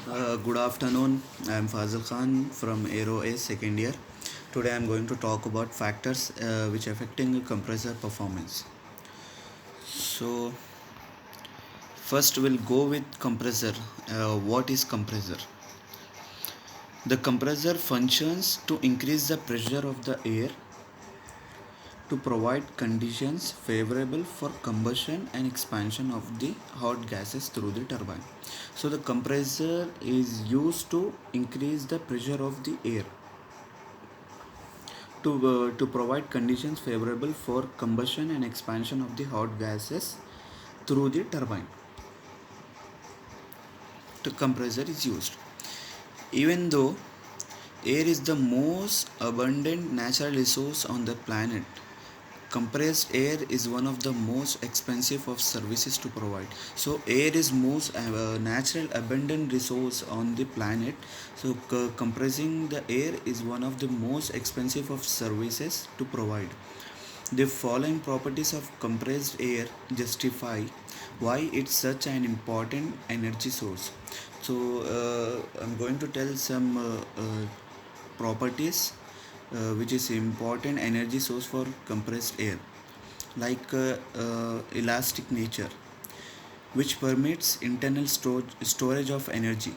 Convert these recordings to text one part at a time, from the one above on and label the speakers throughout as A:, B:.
A: Good afternoon. I am Fazil Khan from Aero A second year. Today I am going to talk about factors which affecting compressor performance. So first we'll go with compressor. What is compressor? The compressor functions to increase the pressure of the air to provide conditions favorable for combustion and expansion of the hot gases through the turbine. So the compressor is used to increase the pressure of the air to provide conditions favorable for combustion and expansion of the hot gases through the turbine. The compressor is used. Even though air is the most abundant natural resource on the planet, compressed air is one of the most expensive of services to provide. So air is most natural abundant resource on the planet. So compressing the air is one of the most expensive of services to provide. The following properties of compressed air justify why it's such an important energy source. So I'm going to tell some properties which is important energy source for compressed air, like elastic nature, which permits internal storage of energy.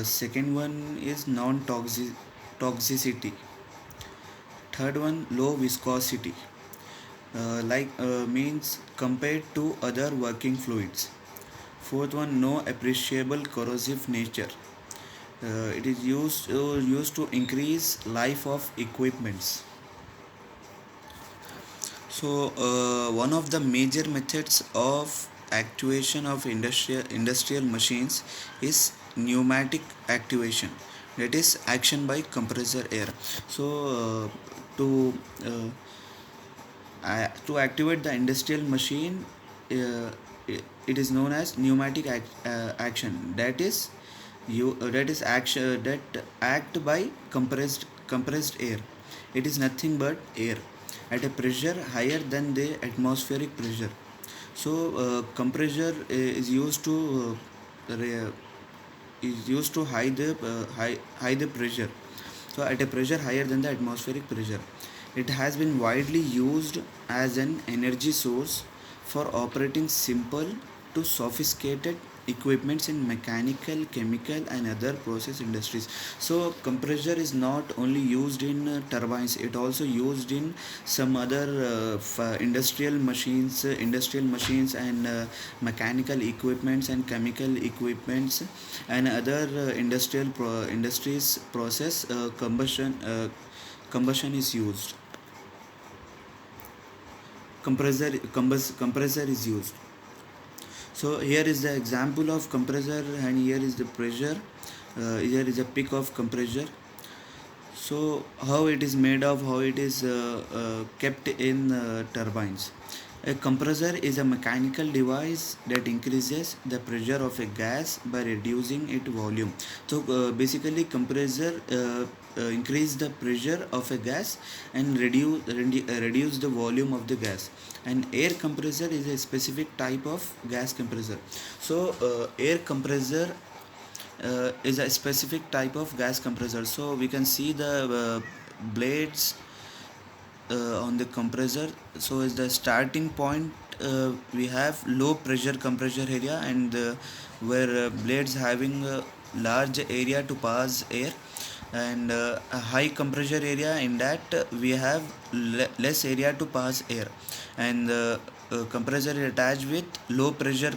A: Second one is non-toxicity. Third one, low viscosity, means compared to other working fluids. Fourth one, no appreciable corrosive nature. It is used to increase life of equipments. So one of the major methods of actuation of industrial machines is pneumatic actuation, that is action by compressor air. So to activate the industrial machine, it is known as pneumatic action, that is action that act by compressed air. It is nothing but air at a pressure higher than the atmospheric pressure. So compressor is used to high the pressure. So at a pressure higher than the atmospheric pressure, it has been widely used as an energy source for operating simple to sophisticated equipments in mechanical, chemical and other process industries. So compressor is not only used in turbines, it also used in some other industrial machines and mechanical equipments and chemical equipments and other industries process combustion is used. Compressor is used. So here is the example of compressor and here is the pressure. Here is a peak of compressor. So how it is made of, how it is kept in turbines. A compressor is a mechanical device that increases the pressure of a gas by reducing its volume. So basically compressor increase the pressure of a gas and reduce the volume of the gas. And air compressor is a specific type of gas compressor. So air compressor is a specific type of gas compressor. So we can see the blades on the compressor. So is the starting point, we have low pressure compressor area, and where blades having a large area to pass air, and a high compressor area, in that we have less area to pass air, and compressor is attached with low pressure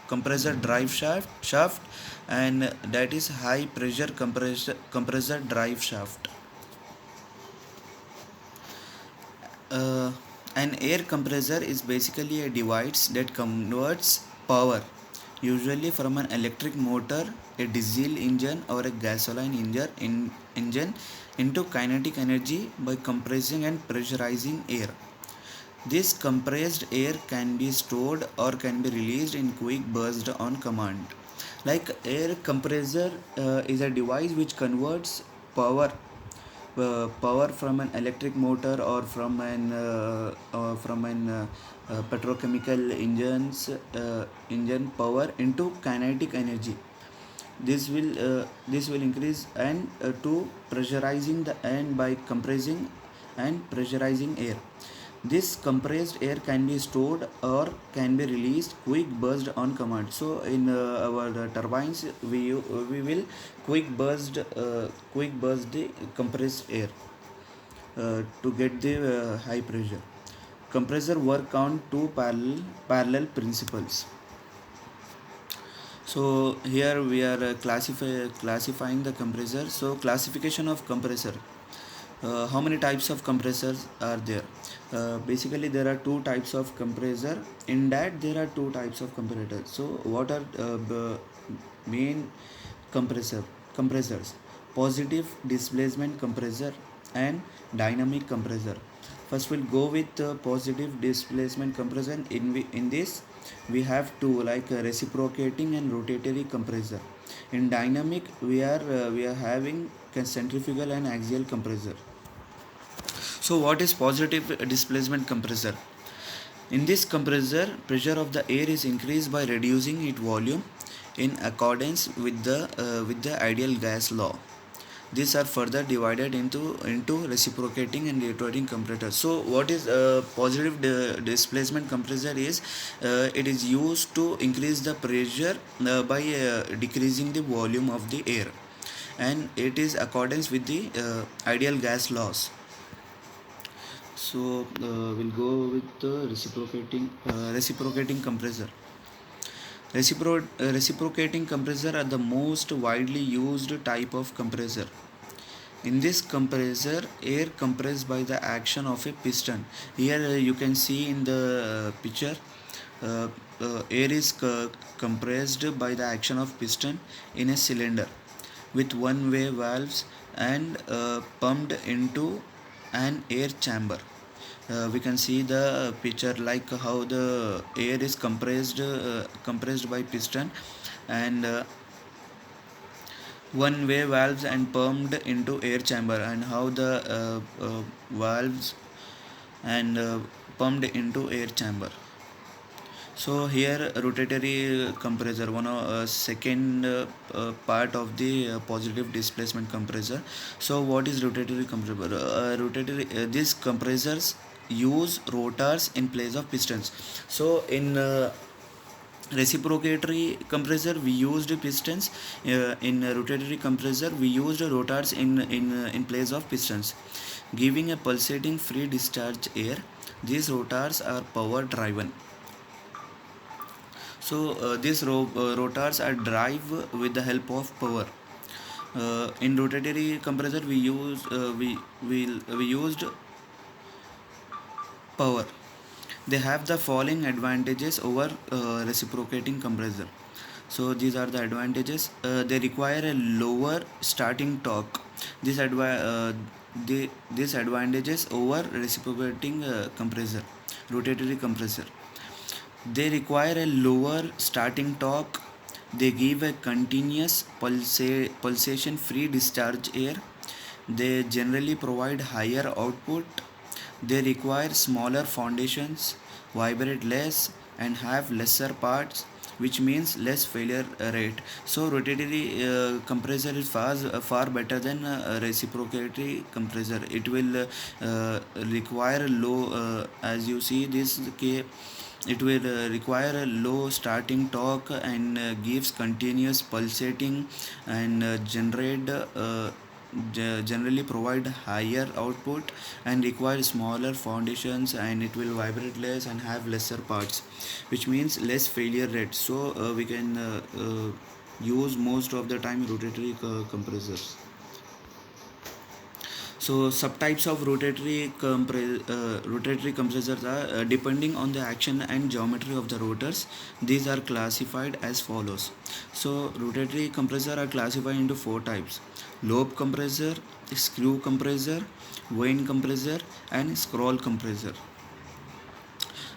A: compressor drive shaft, and that is high pressure compressor drive shaft. uh, an air compressor is basically a device that converts power, usually from an electric motor, a diesel engine or a gasoline engine, into kinetic energy by compressing and pressurizing air. This compressed air can be stored or can be released in quick bursts on command. Like air compressor is a device which converts power power from an electric motor or from an petrochemical engine power into kinetic energy. This will increase and to pressurizing the end by compressing and pressurizing air. This compressed air can be stored or can be released quick burst on command. So in our turbines, we will quick burst the compressed air to get the high pressure. Compressor work on two parallel principles. So here we are classifying the compressor. So classification of compressor. How many types of compressors are there? Basically there are two types of compressor. In that there are two types of compressors. So what are the main compressors? Positive displacement compressor and dynamic compressor. First we'll go with positive displacement compressor. In this we have two, like reciprocating and rotatory compressor. In dynamic we are having centrifugal and axial compressor. So what is positive displacement compressor? In this compressor, pressure of the air is increased by reducing its volume in accordance with the ideal gas law. These are further divided into reciprocating and rotating compressor. So what is positive displacement compressor is, it is used to increase the pressure by decreasing the volume of the air, and it is accordance with the ideal gas laws. So we'll go with the reciprocating compressor. Reciprocating compressor are the most widely used type of compressor. In this compressor, air compressed by the action of a piston. Here you can see in the picture, air is compressed by the action of piston in a cylinder with one-way valves and pumped into an air chamber. We can see the picture like how the air is compressed by piston and one way valves and pumped into air chamber, and how the valves and pumped into air chamber. So here rotatory compressor, one of second part of the positive displacement compressor. So what is rotatory compressor? These compressors use rotors in place of pistons. So in reciprocatory compressor we used pistons, in rotatory compressor we used rotors in place of pistons, giving a pulsating free discharge air. These rotors are power driven. So these rotors are drive with the help of power. In rotatory compressor we used power. They have the following advantages over reciprocating compressor. So these are the advantages. They require a lower starting torque. This advantages over reciprocating rotatory compressor. They require a lower starting torque. They give a continuous pulsation free discharge air. They generally provide higher output. They require smaller foundations, vibrate less, and have lesser parts, which means less failure rate. So rotatory compressor is far better than reciprocatory compressor. It will require low, as you see this case, it will require a low starting torque and gives continuous pulsating and generally provide higher output and require smaller foundations, and it will vibrate less and have lesser parts, which means less failure rate. So we can use most of the time rotatory compressors. So subtypes of rotatory compressors are depending on the action and geometry of the rotors. These are classified as follows. So rotatory compressor are classified into four types: lobe compressor, screw compressor, vane compressor, and scroll compressor.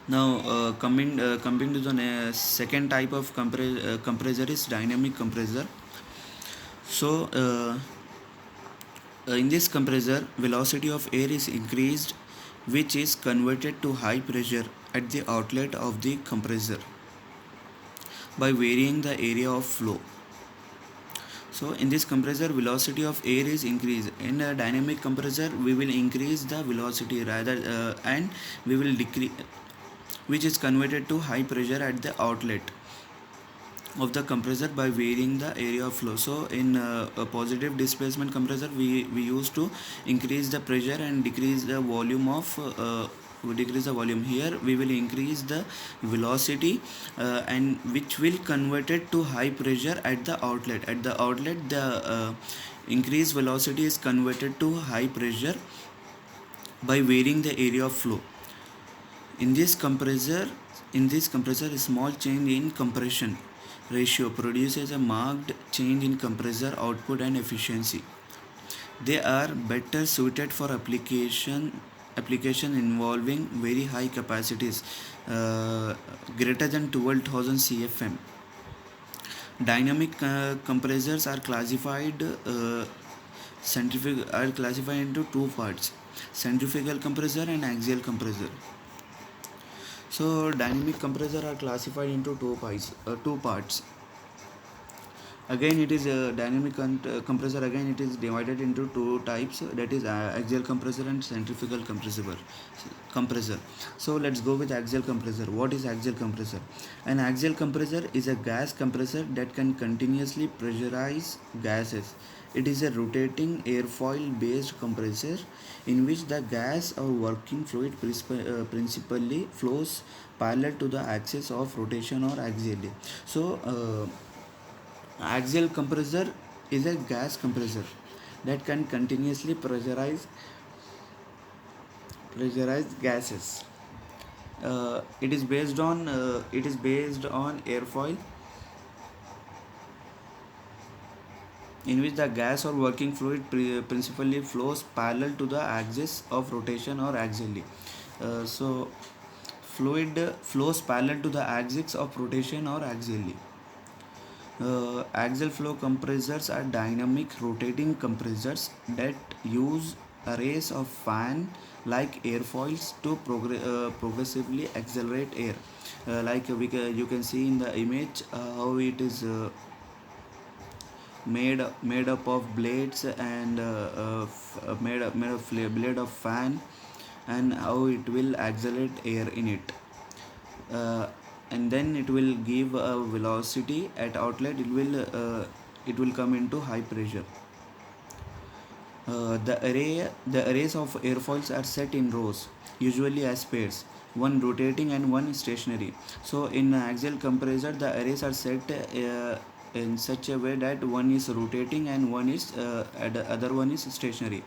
A: Now coming to the second type of compressor is dynamic compressor. So In this compressor, velocity of air is increased, which is converted to high pressure at the outlet of the compressor by varying the area of flow. So in this compressor, velocity of air is increased. In a dynamic compressor, we will increase the velocity rather and we will decrease, which is converted to high pressure at the outlet of the compressor by varying the area of flow. So in a positive displacement compressor, we used to increase the pressure and decrease the volume of we decrease the volume. Here we will increase the velocity and which will convert it to high pressure at the outlet. At the outlet, the increased velocity is converted to high pressure by varying the area of flow. In this compressor, a small change in compression ratio produces a marked change in compressor output and efficiency. They are better suited for application involving very high capacities, greater than 12,000 CFM. Dynamic compressors are classified into two parts: centrifugal compressor and axial compressor. So dynamic compressor are classified into two parts. Again, it is a dynamic compressor. Again, it is divided into two types, that is axial compressor and centrifugal compressor. So let's go with axial compressor. What is axial compressor? An axial compressor is a gas compressor that can continuously pressurize gases. It is a rotating airfoil based compressor in which the gas or working fluid principally flows parallel to the axis of rotation or axially. So axial compressor is a gas compressor that can continuously pressurize gases. It is based on airfoil in which the gas or working fluid principally flows parallel to the axis of rotation or axially. So fluid flows parallel to the axis of rotation or axially. Axial flow compressors are dynamic rotating compressors that use arrays of fan-like airfoils to progressively accelerate air. You can see in the image how it is made up of blades and made of blade of fan, and how it will accelerate air in it. And then it will give a velocity at outlet. It will come into high pressure. The arrays of airfoils are set in rows, usually as pairs, one rotating and one stationary. So in axial compressor, the arrays are set in such a way that one is rotating and the other one is stationary.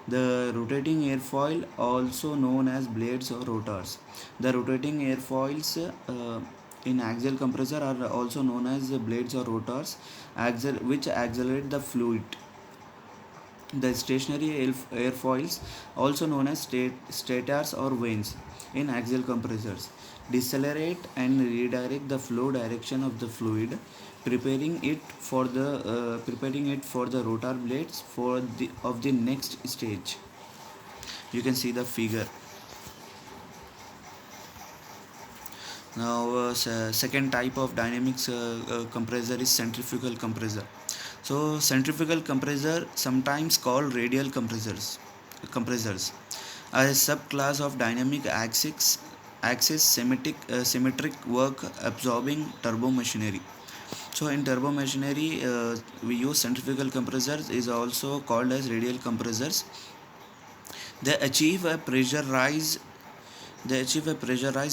A: The rotating airfoil, also known as blades or rotors. The rotating airfoils in axial compressor are also known as blades or rotors, which accelerate the fluid. The stationary airfoils, also known as stators or vanes, in axial compressors, decelerate and redirect the flow direction of the fluid, preparing it for the rotor blades of the next stage. You can see the figure. Now, second type of dynamics compressor is centrifugal compressor. So centrifugal compressor, sometimes called radial compressors, are a subclass of dynamic axis symmetric work absorbing turbomachinery. So in turbomachinery, we use centrifugal compressors, is also called as radial compressors. They achieve a pressure rise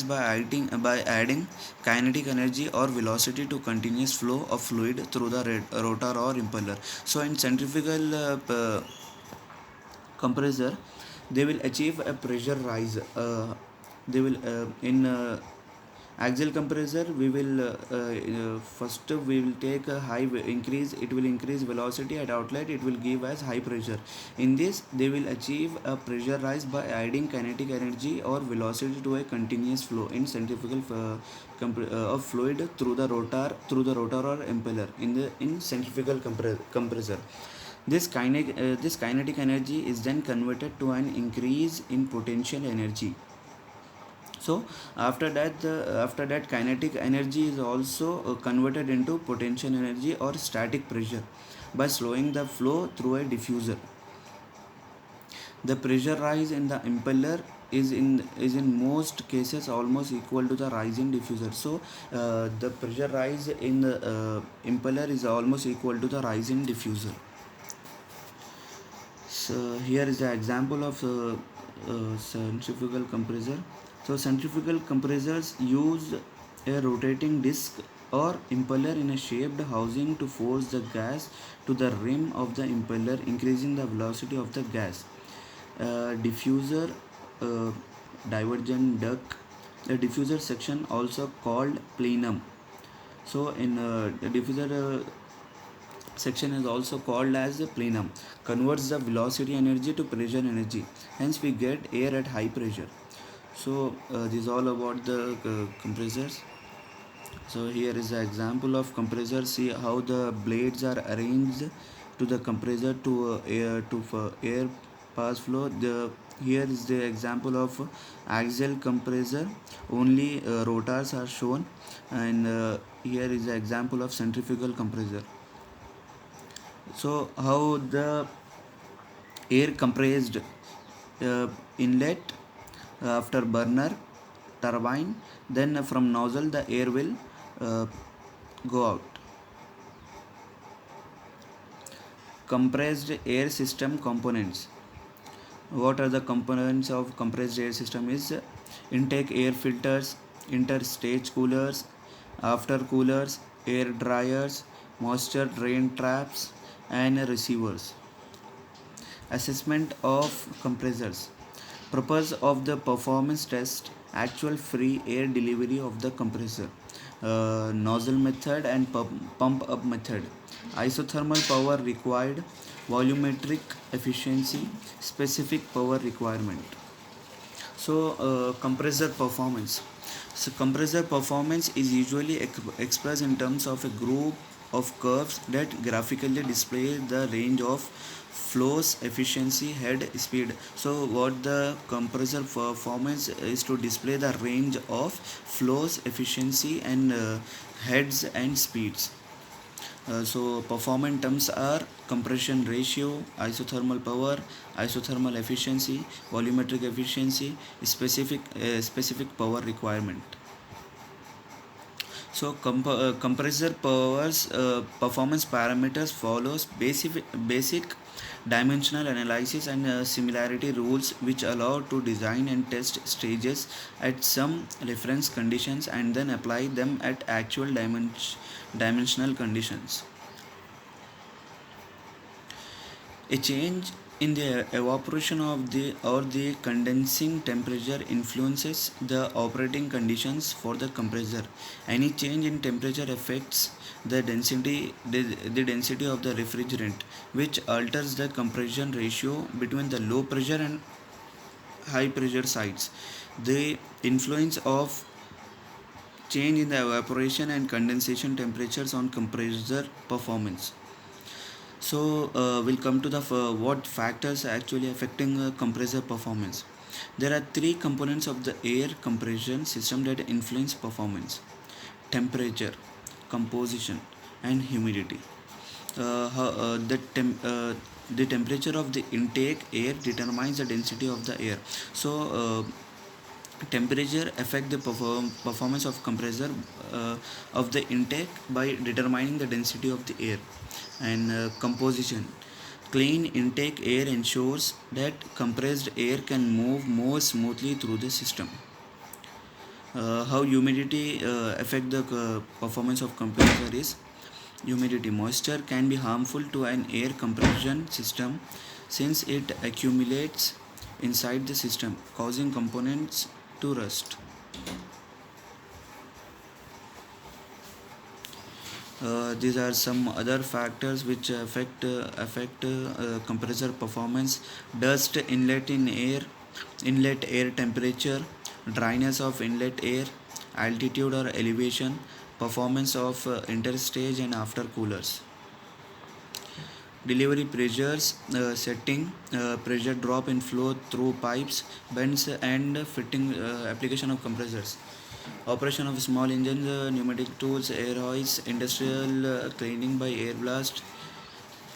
A: by adding kinetic energy or velocity to continuous flow of fluid through the rotor or impeller. So in centrifugal compressor, they will achieve a pressure rise. They will in axial compressor, we will first we will take a high increase. It will increase velocity at outlet. It will give as high pressure. In this, they will achieve a pressure rise by adding kinetic energy or velocity to a continuous flow in centrifugal of fluid through the rotor or impeller in centrifugal compressor. This kinetic energy is then converted to an increase in potential energy. So after that kinetic energy is also converted into potential energy or static pressure by slowing the flow through a diffuser. The pressure rise in the impeller is in most cases almost equal to the rise in diffuser. So the pressure rise in the impeller is almost equal to the rise in diffuser. So here is the example of centrifugal compressor. So centrifugal compressors use a rotating disc or impeller in a shaped housing to force the gas to the rim of the impeller, increasing the velocity of the gas. Diffuser, uh, divergent duct, the diffuser section also called plenum. So in the diffuser section is also called as the plenum, converts the velocity energy to pressure energy, hence we get air at high pressure. So this is all about the compressors. So here is the example of compressor. See how the blades are arranged to the compressor to air pass flow. The here is the example of axial compressor. Only rotors are shown, and here is the example of centrifugal compressor. So how the air compressed inlet after burner turbine, then from nozzle the air will uh, go out. Compressed air system components. What are the components of compressed air system? Is intake air filters, interstage coolers, after coolers, air dryers, moisture drain traps, and receivers. Assessment of compressors. Purpose of the performance test: actual free air delivery of the compressor, nozzle method and pump up method, isothermal power required, volumetric efficiency, specific power requirement. So compressor performance. So compressor performance is usually expressed in terms of a group of curves that graphically display the range of flows, efficiency, head, speed. So what the compressor performance is to display the range of flows, efficiency, and heads and speeds. So performance terms are compression ratio, isothermal power, isothermal efficiency, volumetric efficiency, specific power requirement. So compressor powers performance parameters follows basic dimensional analysis and similarity rules, which allow to design and test stages at some reference conditions and then apply them at actual dimensional conditions. A change in the evaporation of the or the condensing temperature influences the operating conditions for the compressor. Any change in temperature affects the density of the refrigerant, which alters the compression ratio between the low pressure and high pressure sides. The influence of change in the evaporation and condensation temperatures on compressor performance. So we'll come to the what factors actually affecting compressor performance. There are three components of the air compression system that influence performance: temperature, composition, and humidity. The temperature of the intake air determines the density of the air. So temperature affect the performance of compressor of the intake by determining the density of the air. And composition: clean intake air ensures that compressed air can move more smoothly through the system. How humidity affect the performance of compressor is: humidity, moisture can be harmful to an air compression system since it accumulates inside the system, causing components to rust. These are some other factors which affect compressor performance: dust inlet in air, inlet air temperature, dryness of inlet air, altitude or elevation, performance of interstage and after coolers. delivery pressures, setting, pressure drop in flow through pipes, bends and fitting, application of compressors, operation of small engines, pneumatic tools, air hoists, industrial cleaning by air blast,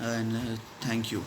A: and thank you.